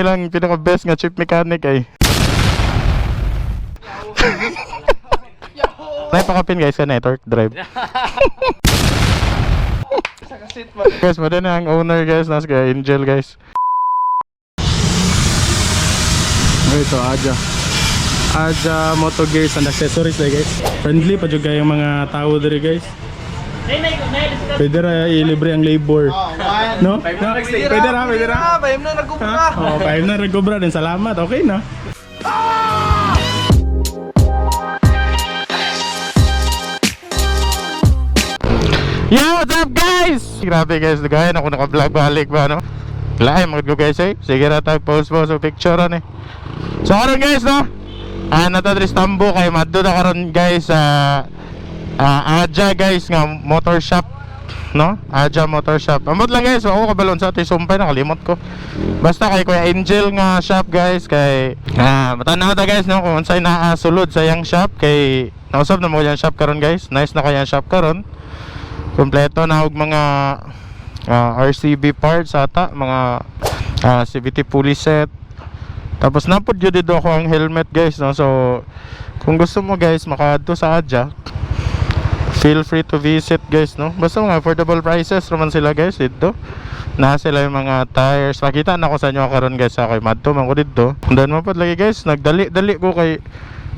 Lang pinaka best nga chip mechanic ay. Napakapin guys ka na torque drive. Guys, madali ang owner guys, nasa kaya Angel guys. Ito Aja Moto Gears and accessories na guys. Friendly pa juga yung mga tao diri guys. Pwede ra ilibre ang labor. No? Pwede ra. Pahim na nagkubra. Oh, pahim na nagkubra din. Salamat. Okay na. Yo, what's up guys? Grabe guys, nagayan ako naka-vlog balik ba no? Lahay magod ko guys eh. Sige na tag post sa picture ano eh. So karon guys no. Natadris tambo kay madto na karon guys sa Aja guys nga motor shop no? Aja motor shop. Amot lang guys, ako kabalon sa ating sumpay nakalimot ko. Basta kay Kuya Angel nga shop guys kay matanaw ta guys no kung unsay sulod sa yang shop kay nausab na mo yang shop karon guys. Nice na kaya shop karon. Kompleto na og mga RCB parts ata, mga CVT pulley set. Tapos napod yun dito ako ang helmet guys no? So kung gusto mo guys makaadto sa Aja, feel free to visit guys no? Basta mga affordable prices naman sila guys dito. Na sila yung mga tires. Makita na ko sa inyo karon guys sa kay madto man ko dito. Undan mo pod lagi guys, nagdali ko kay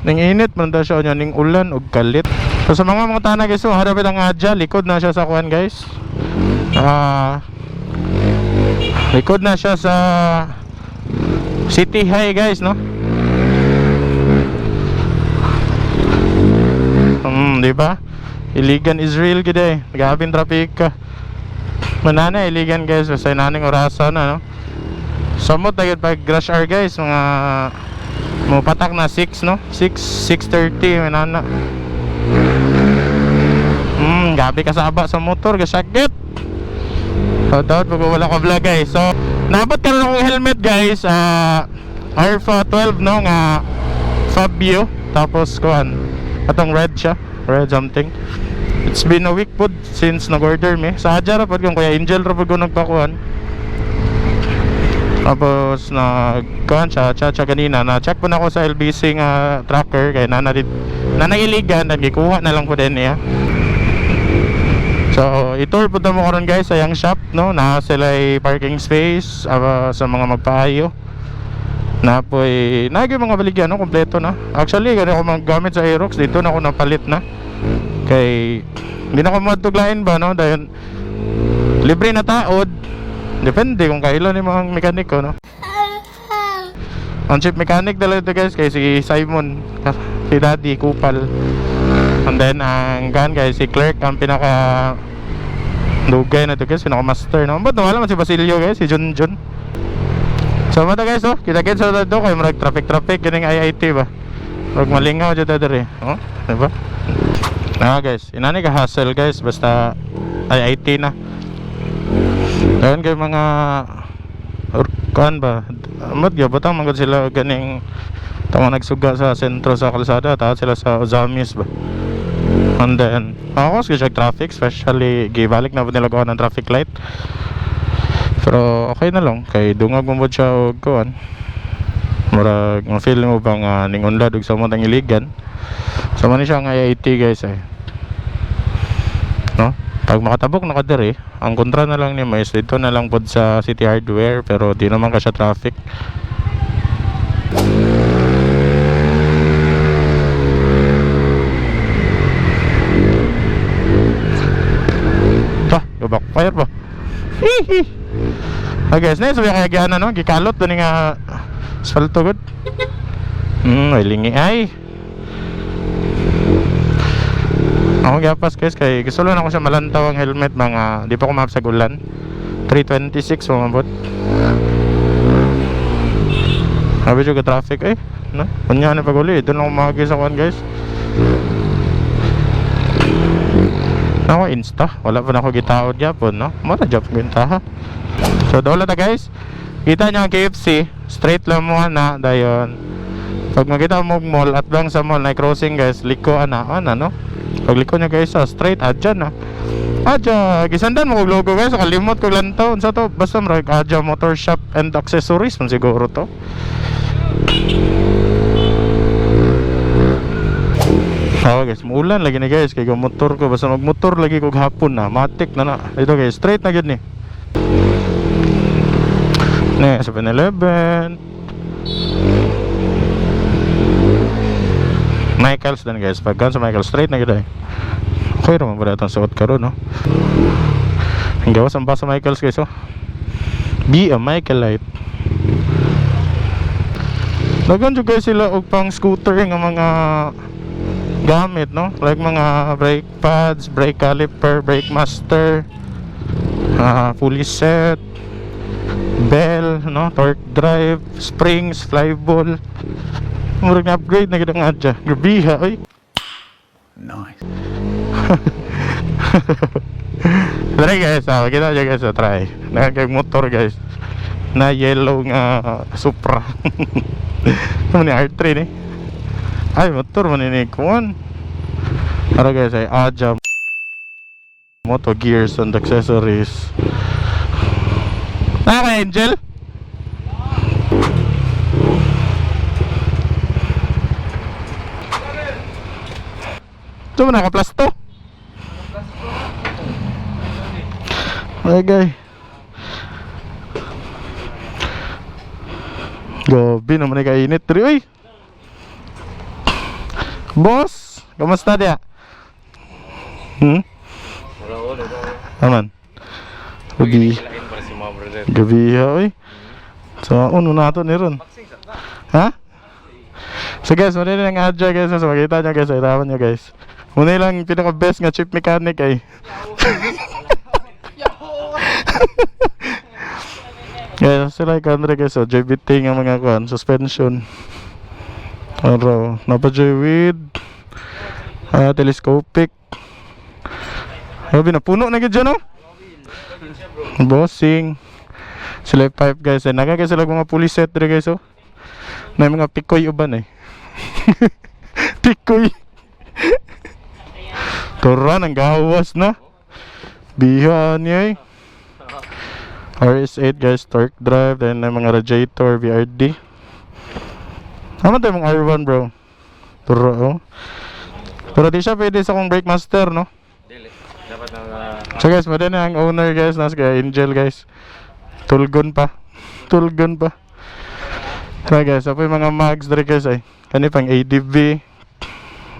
ning init man daw siya ning ulan ug kalit. So sa mga tana guys, so harapit ang Aja, likod na siya sa kuan guys. Likod na siya sa City High guys no. Di ba? Iligan Israel gid eh. Nagabin traffic ka. Manana iligan guys, sa naning orasan na no. Samot dagit pag rush hour guys, mga mo patak na 6 no. 6:30 manana. Gabi kasaba sa motor, gasagit. So dapat pag wala ko vlog guys. So nabot ka na akong helmet guys, Alpha 12 no nga Fabio. Tapos kuan atong red siya, red something. It's been a week po since nag-order me. Sa Aja ra pod kung Kuya Angel ra pod ko nagpakuan. Tapos kuan siya ganina na check po na ako sa LBC nga tracker kay nanagiligan nagikuha na lang po din niya. So itour po mo karon guys sa yang shop no, na sila parking space sa mga magpaayo. Na po nagi mga baligyan no, kompleto na. Actually gani ako maggamit sa Aerox dito na ako napalit na. Kay hindi na ako matuglain ba no, dahil libre na taod. Depende kung kailan ni mga mekaniko no. Ang chief mechanic dala ito guys kay si Simon, si Daddy Kupal. And then ang guys si Clerk ang pinaka dugay na ito guys, pinaka master no. Ba't nawala man si Basilio guys, si Junjun. So mata guys oh, kita-kits sa dito kay marag traffic ganing IIT ba. Wag malingaw dito dere, oh, di ba? Guys, inani ka hassle guys basta IIT na. Dayon kay mga kan ba? Amot gyapon mangod sila ganing tama nagsuga sa sentro sa kalsada, ta sila sa Ozamis ba. And then ako sa traffic, especially gibalik na po nila ko ng traffic light. Pero okay na lang kay dungag mo siya og kuan. Murag ma-feel mo bang ning unlad og sa mo tang iligan. So man siya ang IIT guys eh. No? Pag makatabok na ka diri, ang kontra na lang ni mais dito na lang pod sa City Hardware pero di naman ka siya traffic. Backfire ba? Hihi. Guys, na sabi kaya gyana no, gikalot dani nga asfalto gud. Ay lingi ay. Ako gapas guys kay gusto lang ako sa malantaw ang helmet mga di pa ko mapsag ulan. 326 mamabot. Sabi juga traffic eh, no? Kunya na paguli, doon ako makagis sa kuan guys. Ako insta, wala pa na ako gitaod yapon no. Mara job ginta. So dawla ta guys. Kita niyo ang KFC, straight lang mo na dayon. Pag makita mo mall at bang sa mall na crossing guys, liko ana no. Pag liko niyo guys straight adyan na. Adja, gisandan mo kog logo guys, kalimot ko lang taon sa to. Basta marag Adja Motor Shop and Accessories man siguro to. Oh guys, muulan lagi ni guys, kay motor ko basta magmotor lagi kog hapon na, matik na. Ito guys, straight na gyud ni. Ne, 7-Eleven. Michaels din guys, pagkan sa Michaels straight na gyud ay. Okay ra man ba itong suot karon no? Ang gawas ang basa Michaels guys oh. Be a Michaelite. Dagan jud guys sila og pang scooter nga mga gamit no, like mga brake pads, brake caliper, brake master, pulley set, bell no, torque drive, springs, flyball. Murag na upgrade na gid ang adja. Grabiha oy. Nice. Try guys, kita aja guys, try. Nagkag motor guys. Na yellow nga Supra. Ano ni R3 ni? Ay, motor man ini kuan. Ara guys ay Adja Moto Gears and Accessories. Naka Angel? Ito mo naka-plasto? Ay guys. Gabi naman ay kainit. Uy! Boss, kamusta dia? Aman. Gabi oy. So, uno na to ni ron. Ha? So guys, muna lang adja guys, so makita nyo guys, itaman nyo guys. Muna lang pinaka best nga chip mechanic ay. Guys, sila ikandre guys, so JBT nga mga kuhan, suspension. Araw, napajoy with telescopic. Sabi na, puno na gid dyan no? Bossing. Sila pipe guys, naga guys sila mga pulley set dito guys oh. Na mga pikoy uban eh. Pikoy. Turan ang gawas na. Biha niya eh. RS8 guys, torque drive, then mga radiator, VRD. Ano tayo mong R1 bro? Turo oh. Pero di siya pwede sa kong brake master no? Dili. Dapat na So guys, madali na ang owner guys, nasa kaya Angel guys. Tulgon pa. Tulgon pa. So guys, apo yung mga mags dali guys ay. Kani pang ADV.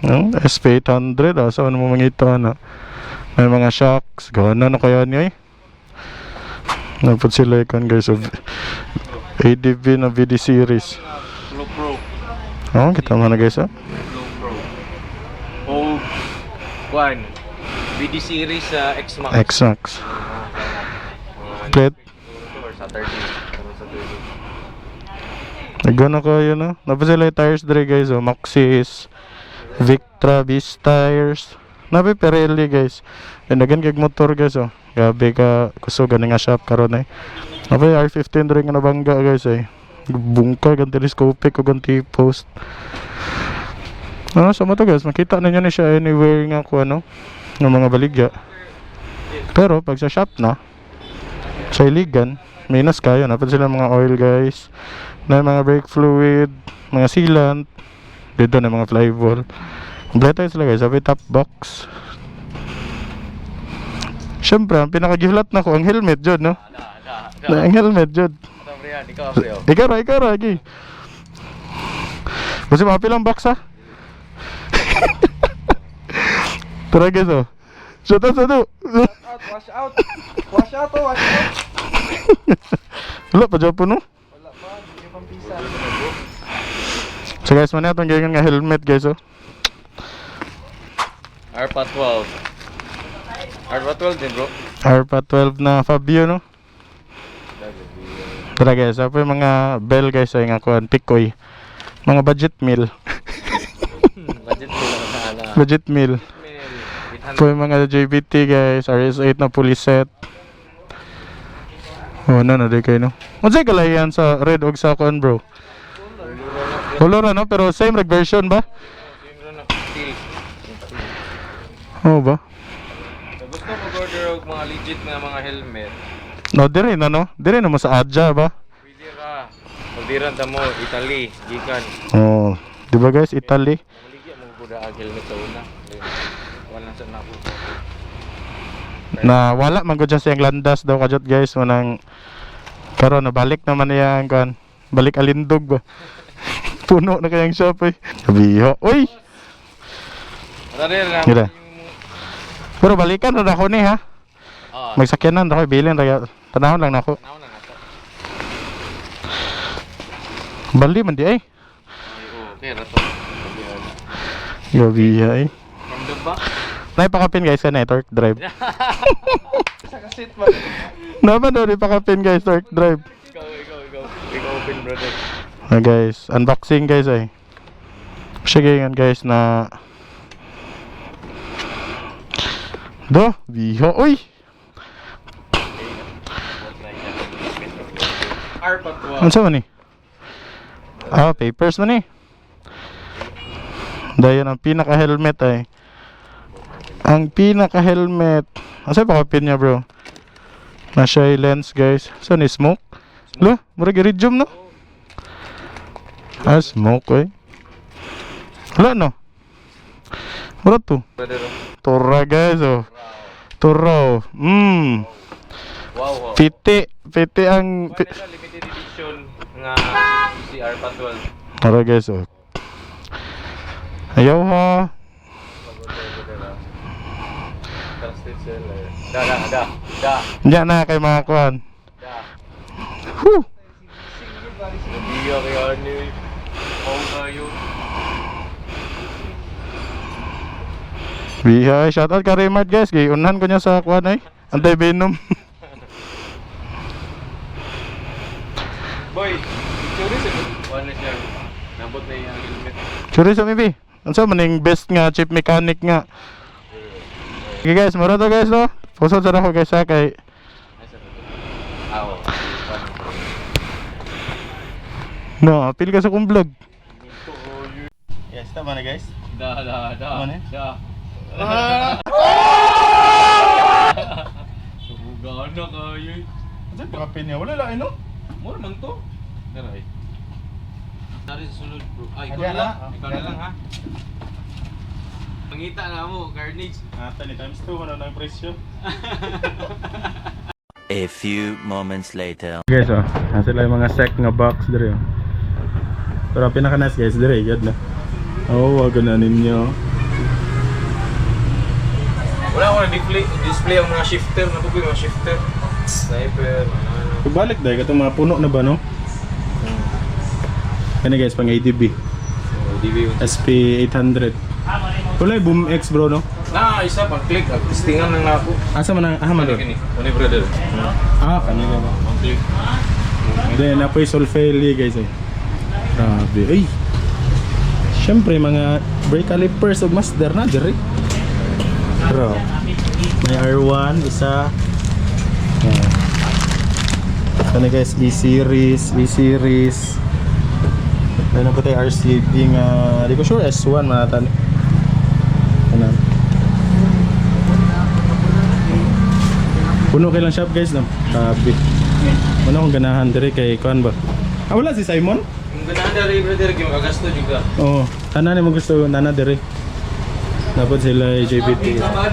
No? SP800 oh. So ano mo mga ito ano. May mga shocks. Gawin na kaya niya eh. Napot sila ikan guys of ADV na VD series. Pro. Oh, kita mo na guys ah. Pro. Oh, one. BD series X-Max. X-Max. Plate. Or Saturday. Nagano ko yun no. Napos sila yung tires dre guys oh. Maxxis, Victra, Beast tires. Nabi Pirelli guys. And again kag motor guys oh. Gabi ka kusugan nga shop karon eh. Nabi R15 dre nga nabangga guys eh. Bungka gan telescopic o gan T-post. Sama to guys, makita ninyo na siya anywhere nga ko ano ng mga baligya. Pero pag sa shop na sa iligan, minus kayo. Napad sila mga oil guys, na mga brake fluid, mga sealant, dito na mga flyball. Kompleto sila guys, sabi top box. Siyempre, ang pinakagihulat na ko, ang helmet jud no? Ang helmet jud. Ikaw ra, lagi. Kasi mapilang box ha? Tara guys oh. Shout out. Wash out. Wala pa dyan po no? Wala pa, hindi pang pisa. So guys, muna itong ganyan nga helmet guys oh. ARPA 12. ARPA 12 din bro. ARPA 12 na Fabio no? Tara guys, apa yung mga bell guys ay nga kuhan, Picoy. Mga budget meal. Budget meal lang sa ala. Budget meal. Po yung mga JBT guys, RS8 na pulley set. Oh, na di kayo no. Unsay kalayan sa red og sa kuan bro? Color no, pero same red version ba? Steel. Oh ba? Gusto mo order og mga legit nga mga helmet. No, dire na no. Dire na mo sa Adja ba? Pwede ra. Magdiran ta mo Italy, gikan. Oh, di ba guys, Italy? Maligya mo buda ang helmet sa una. Wala sa nako. Na wala man gud siya siyang landas daw kajot guys, manang karon nabalik naman niya ang kan. Balik Alindog ba? Puno na kayang shop eh. Sabiho. Uy! Dali na. Gila. Pero balikan na ako ni ha. Magsakyanan ako, bilin ra. Tanahon lang nako. Naon na nato. Bali man di ay. Okay, rato. Gabi ay. From the back. Naipakapin guys ka na torque drive. Sa kasit ba? Naman daw ipakapin guys torque drive. Ikaw open brother. Ah guys, unboxing guys ay. Sige yan guys na do, biho. Uy! Ano sa man eh? Ah, papers man eh. Dayan ang pinaka-helmet ay. Ang pinaka-helmet. Asa pa kapin niya bro? Nasa lens guys. Saan ni smoke? Lo, murag iridium no? Ah, smoke eh. Wala no? Wala to. Brother. Tura guys oh. Turo. Wow. Piti. Piti ang... Limited edition nga CR Patrol. Tara guys oh. Ayaw ha. Trusted seller. Da. Diyan na kay mga kuhan. Whew. Biya kaya ni. Oh kayo. Bihay, shoutout ka Raymart guys. Gayunan ko niya sa kuhan ay. Anti-venom. Boy, curious eh. Ano siya? Nabot na yung helmet. Curious sa mibi. Ano sa maning best nga, chief mechanic nga. Okay guys, mara to guys no. Pusod sa ako guys ha kay. Aw. No, apil ka sa kong vlog. Yes, tama na guys. Da. Ano eh? Da. Subugan na kayo. Ano yung pakapin niya? Wala lang no? Mura man to. Daray. Dari sa sunod bro. Ay, ikaw Ayan na lang. na. Ikaw na lang ha. Pangita na mo, Carnage. Ata ni times 2, ano na yung presyo? A few moments later. Guys oh, nasa lang yung mga sec nga box dire oh. Pero pinaka-nice guys dire, gad na. Oh, wag na ninyo. Wala ko na display ang mga shifter. Natukoy mga shifter. Sniper, ano. Pagbalik dahil katong mga puno na ba no? Kani guys, pang ADB. DB yung SP800. Wala yung Boom X bro no? isa pang click. Listingan lang na ako. Asa man ang man Ano kini? Ano brother? Ah, kanila ba? Pang click. Then apoy Solfeli guys eh. Grabe. Ay. Siyempre mga brake calipers ug master na dire. Bro. May R1 isa. Kani guys, E-series. Ano ko tayo RCB nga, di ko sure S1 manatan. Ano? Puno kay lang shop guys no. Sabi. Ano kung ganahan dire kay kuan ba? Ah, wala si Simon? Yung ganahan na rin brother, yung makagasto juga. Oo. Tanan mo gusto nana dire. Dapat sila JBT. May kabad.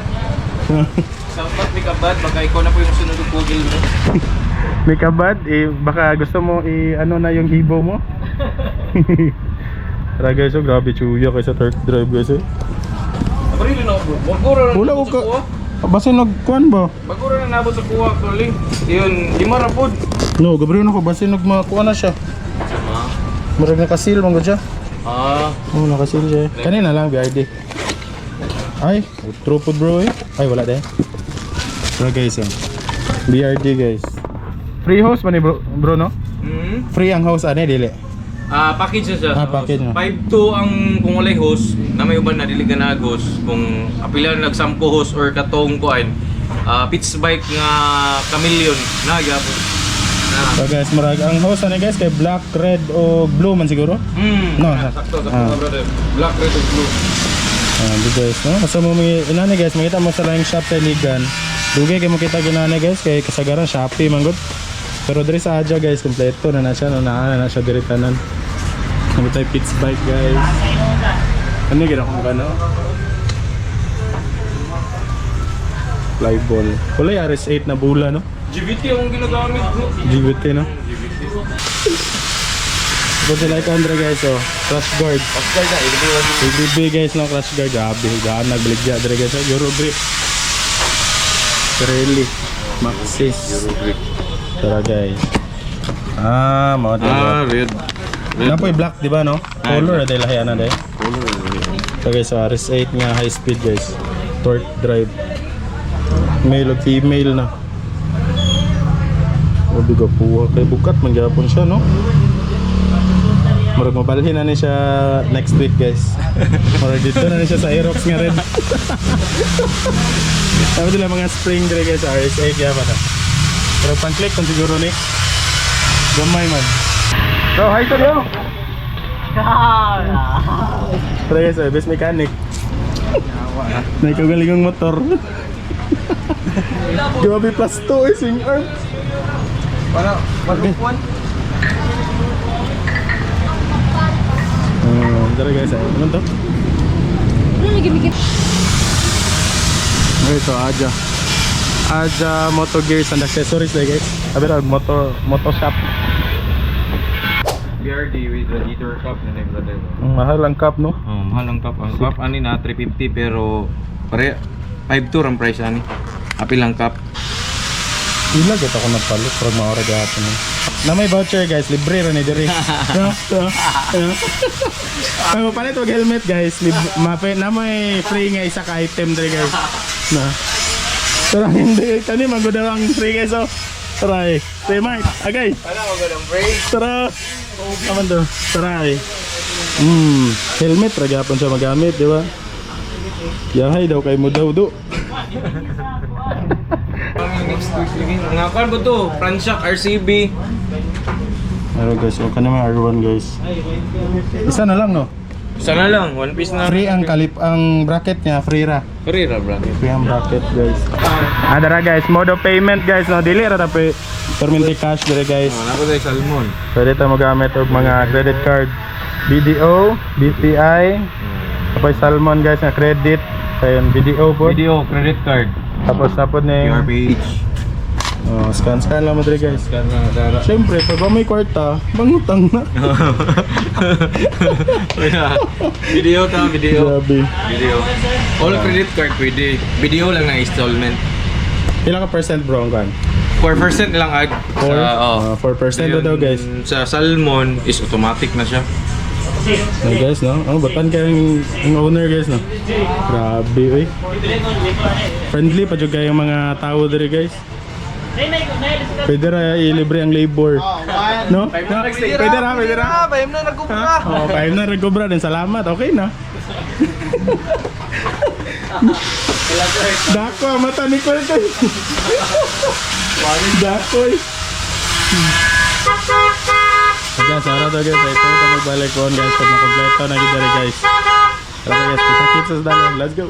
Sampat may kabad, baka ikaw na po yung sunod ng Google mo. May kabad, eh, baka gusto mo ano na yung hibo mo? Tara guys, oh, grabe chuya kay sa torque drive guys eh. Abril na bro. Bagura na Wala ko nabot sa kuha. Basta nagkuan ba? Bagura na nabot sa kuha, actually. Yun, di marapod. No, gabriyo na ko basta nagmakuan na siya. Sama. Murag nakasil man gud siya. Oo, nakasil siya. Kanina lang BRD. Ay, true food bro eh. Ay, wala din. So guys, BRD guys. Free host man ni bro no? Free ang host ani dili. Package na siya. Package na. 5-2 ang kung walay host, na may uban na dili ka na host. Kung apilan nag-sampo host or katong kuan, pitch bike nga chameleon na gyapon. So guys, marag ang host ani guys kay black, red o blue man siguro. No, sakto brother. Black, red, and blue. Di guys, no? Basta mo may inani guys, makita mo sa lang shop sa Ligan. Dugay kay mo kita ginana guys kay kasagaran Shopee man gud. Pero diri sa Adja guys kompleto na siya no na siya diri tanan. Ano tayo pits bike guys. Ano gina kung ano? Fly ball. Kulay RS8 na bula no. GVT ang ginagamit mo. GVT no. Ito sila ikandra guys oh. Crash guard. Oscar na, ABB guys no crash guard. Grabe. Gaan nagbaligya diri guys. Euro grip. Pirelli. Maxxis. Euro grip. Tara guys. Mga diba. red. Napoy black di ba no? Color dahil lahian na dahil. Color. So guys, so RS8 nga high speed guys. Torque drive. Male o female na. Sabi ka po, kay bukat mangyapon siya no? Marag mabalhin na siya next week guys. Marag dito na siya sa Aerox nga red. Sabi nila mga spring dire guys, RS8 kaya pa na. Pero pang click kung siguro ni gamay man. So hi to you. Tara guys, best mechanic. Naikagaling ang motor. Grabe plus 2 eh, swing arm. Para magpuan. Tara guys, ano to? Okay, so Adja Moto Gears and Accessories guys. Sabi na, moto shop. BRD with radiator cup na nagladal. Ang mahal ang cup no? Mahal ang cup. Ang cup ani na 350 pero pare 5.2 ang price ani. Apil ang cup. Ilag ito ako nagpalit para maorag hapon eh. Na may voucher guys, libre rin eh diri. Ay palit wag helmet guys, na may free nga isa ka item diri guys. Na. Tara hindi kani magudaw ang free guys oh. Tara eh. Say Mike, agay. Ano mo gadang free? Tara. Aman do. Tara eh. Helmet ra gyapon siya magamit, di ba? Yahay daw kay mo daw do. Next week lagi. Nga kan ba to? Franshack RCB. Pero guys, okay naman R1 guys. Isa na lang no? Sana lang, one piece na. Free ang ang bracket niya, free ra. Free ra bro. Free ang bracket guys. Adara guys, mode of payment guys, no dili ra tapi perminti cash dire guys. Ako tayo salmon. Pwede ta magamit og mga credit card, BDO, BPI, tapos Salmon guys na credit, sayon BDO po. Video, credit card. Tapos napod ni QR page. scan lang mo dire guys. Scan na dara. Siyempre, pag may kwarta, mangutang na. Video ta, video. Grabe. Video. All credit card pwede. Video lang na installment. Ilang ka percent bro ang kan? 4% lang ag. 4% daw guys. Sa Salmon is automatic na siya. Hey guys, no? Oh, batan kayo ang owner guys, no? Grabe, oy. Friendly pa juga yung mga tao diri guys. Pwede ra ilibre ang labor. No? Pwede ra. Bayam na nagkubra. Oh, 5 na nagkobra din. Salamat. Okay na. Dako, mata ni Kwelton. Dako, eh. Okay, sara to guys. Ito magbalik ko guys. Pag makompleto na kita guys. Tara guys, kita-kits sa dalam. Let's go.